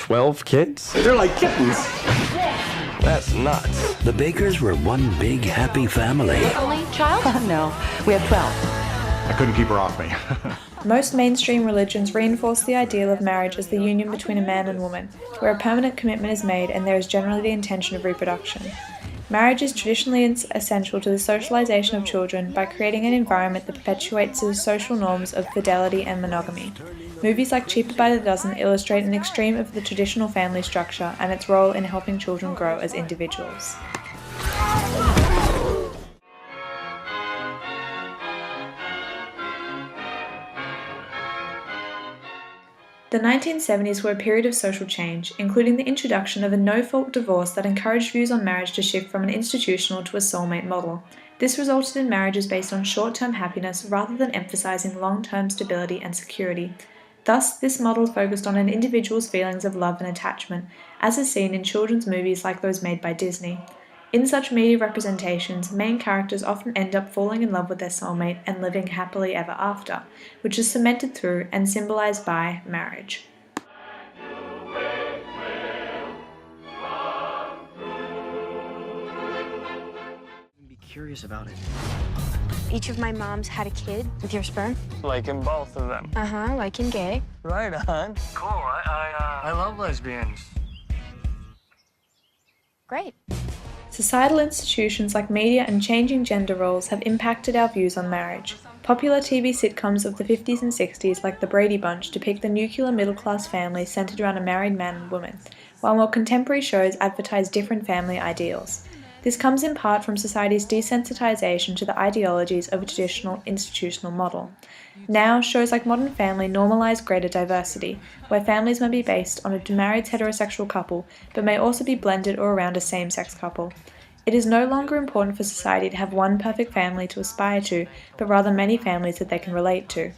12 kids? They're like kittens. That's nuts. The Bakers were one big happy family. Only child? No, we have 12. I couldn't keep her off me. Most mainstream religions reinforce the ideal of marriage as the union between a man and woman, where a permanent commitment is made and there is generally the intention of reproduction. Marriage is traditionally essential to the socialization of children by creating an environment that perpetuates the social norms of fidelity and monogamy. Movies like Cheaper by the Dozen illustrate an extreme of the traditional family structure and its role in helping children grow as individuals. The 1970s were a period of social change, including the introduction of a no-fault divorce that encouraged views on marriage to shift from an institutional to a soulmate model. This resulted in marriages based on short-term happiness rather than emphasizing long-term stability and security. Thus, this model focused on an individual's feelings of love and attachment, as is seen in children's movies like those made by Disney. In such media representations, main characters often end up falling in love with their soulmate and living happily ever after, which is cemented through and symbolized by marriage. Be curious about it. Each of my moms had a kid with your sperm. Like in both of them. Like in gay. Right on. Cool. I love lesbians. Great. Societal institutions like media and changing gender roles have impacted our views on marriage. Popular TV sitcoms of the 50s and 60s like The Brady Bunch depict the nuclear middle-class family centered around a married man and woman, while more contemporary shows advertise different family ideals. This comes in part from society's desensitization to the ideologies of a traditional institutional model. Now, shows like Modern Family normalize greater diversity, where families may be based on a married heterosexual couple, but may also be blended or around a same-sex couple. It is no longer important for society to have one perfect family to aspire to, but rather many families that they can relate to.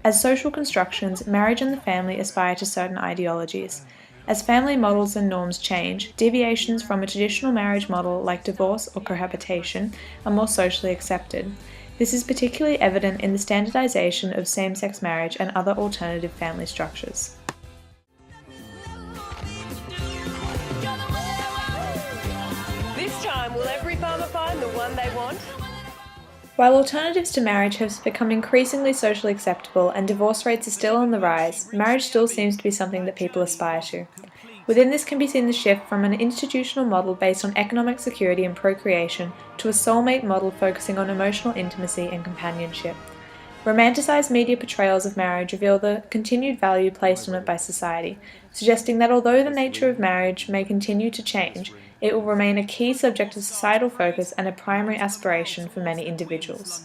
As social constructions, marriage and the family aspire to certain ideologies. As family models and norms change, deviations from a traditional marriage model like divorce or cohabitation are more socially accepted. This is particularly evident in the standardization of same-sex marriage and other alternative family structures. This time, will every farmer find the one they want? While alternatives to marriage have become increasingly socially acceptable and divorce rates are still on the rise, marriage still seems to be something that people aspire to. Within this can be seen the shift from an institutional model based on economic security and procreation to a soulmate model focusing on emotional intimacy and companionship. Romanticized media portrayals of marriage reveal the continued value placed on it by society, suggesting that although the nature of marriage may continue to change, it will remain a key subject of societal focus and a primary aspiration for many individuals.